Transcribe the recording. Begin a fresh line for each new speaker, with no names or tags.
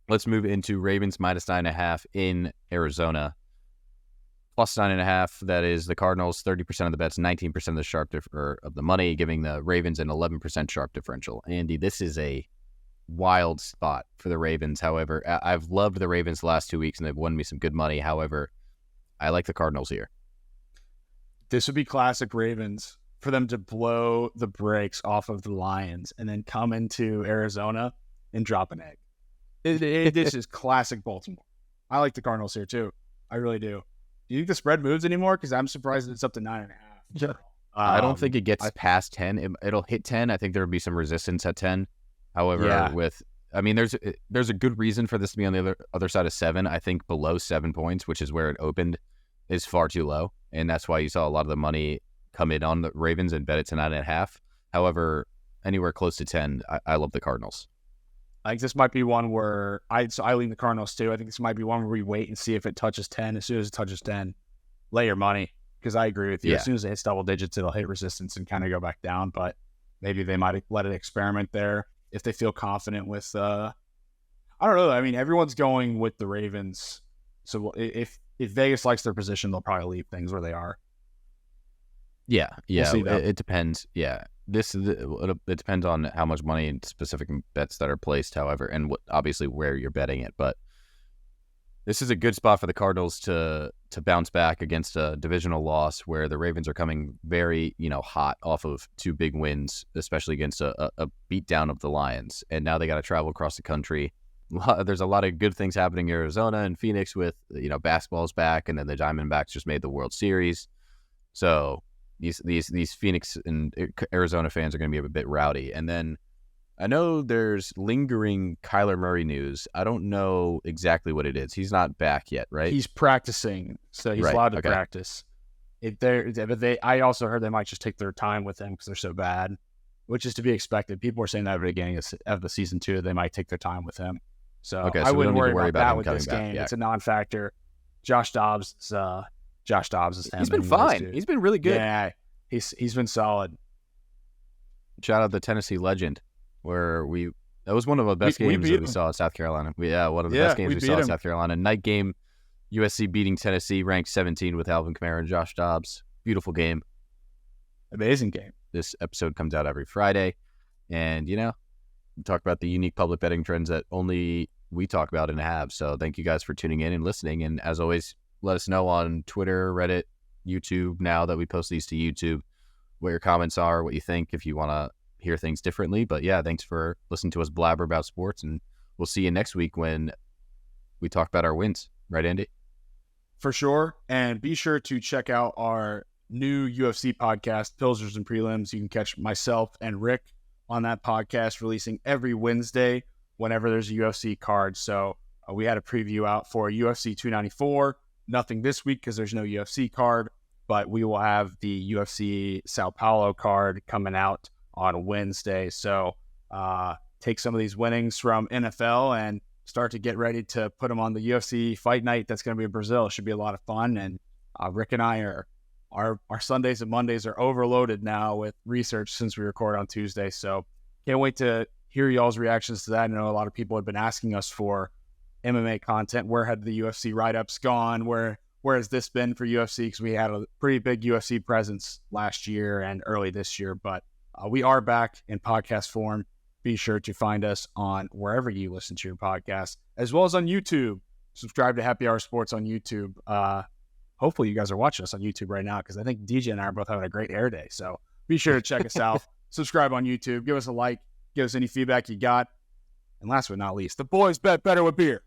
Let's move into Ravens minus 9.5 in Arizona. Plus 9.5, that is the Cardinals, 30% of the bets, 19% of the sharp of the money, giving the Ravens an 11% sharp differential. Andy, this is a wild spot for the Ravens. However, I've loved the Ravens the last 2 weeks, and they've won me some good money. However, I like the Cardinals here.
This would be classic Ravens for them to blow the brakes off of the Lions and then come into Arizona and drop an egg. This is classic Baltimore. I like the Cardinals here too. I really do. Do you think the spread moves anymore? Because I'm surprised it's up to 9.5.
Yeah. I don't think it gets past 10. It'll hit 10. I think there would be some resistance at 10. However, there's a good reason for this to be on the other side of 7. I think below 7 points, which is where it opened, is far too low. And that's why you saw a lot of the money come in on the Ravens and bet it to 9.5. However, anywhere close to 10, I love the Cardinals.
I think this might be one where I lean the Cardinals too. I think this might be one where we wait and see if it touches 10. As soon as it touches 10, lay your money, because I agree with you. Yeah. As soon as it hits double digits, it'll hit resistance and kind of go back down. But maybe they might let it experiment there if they feel confident with. I don't know. I mean, everyone's going with the Ravens, so if Vegas likes their position, they'll probably leave things where they are.
Yeah.
We'll
it depends. Yeah. It depends on how much money and specific bets that are placed, however, and obviously where you're betting it. But this is a good spot for the Cardinals to bounce back against a divisional loss where the Ravens are coming very, hot off of 2 big wins, especially against a beatdown of the Lions. And now they got to travel across the country. There's a lot of good things happening in Arizona and Phoenix with, basketball's back, and then the Diamondbacks just made the World Series. So these Phoenix and Arizona fans are going to be a bit rowdy. And then I know there's lingering Kyler Murray news. I don't know exactly what it is. He's not back yet, right?
He's practicing, so he's allowed to practice. I also heard they might just take their time with him because they're so bad, which is to be expected. People were saying that at the beginning of the season 2, they might take their time with him. So I wouldn't worry about that with this game. Yeah. It's a non-factor. Josh Dobbs is
he's been fine. He's been really good.
Yeah, he's been solid.
Shout out the Tennessee legend, where that was one of the best games that we saw at South Carolina. One of the best games we saw at South Carolina. Night game, USC beating Tennessee, ranked 17 with Alvin Kamara and Josh Dobbs. Beautiful game.
Amazing game.
This episode comes out every Friday, and we talk about the unique public betting trends that only we talk about and have. So thank you guys for tuning in and listening. And as always, let us know on Twitter, Reddit, YouTube, now that we post these to YouTube, what your comments are, what you think, if you want to hear things differently. But yeah, thanks for listening to us blabber about sports, and we'll see you next week when we talk about our wins. Right, Andy?
For sure. And be sure to check out our new UFC podcast, Pilsners and Prelims. You can catch myself and Rick on that podcast, releasing every Wednesday whenever there's a UFC card. So we had a preview out for UFC 294. Nothing this week because there's no UFC card, but we will have the UFC Sao Paulo card coming out on Wednesday. So take some of these winnings from NFL and start to get ready to put them on the UFC fight night. That's going to be in Brazil. It should be a lot of fun. And Rick and I our Sundays and Mondays are overloaded now with research since we record on Tuesday. So can't wait to hear y'all's reactions to that. I know a lot of people have been asking us for MMA content. Where had the UFC write-ups gone? Where has this been for UFC? Because we had a pretty big UFC presence last year and early this year. But we are back in podcast form. Be sure to find us on wherever you listen to your podcast, as well as on YouTube. Subscribe to Happy Hour Sports on YouTube. Hopefully you guys are watching us on YouTube right now, because I think DJ and I are both having a great air day. So be sure to check us out. Subscribe on YouTube. Give us a like. Give us any feedback you got. And last but not least, the boys bet better with beer.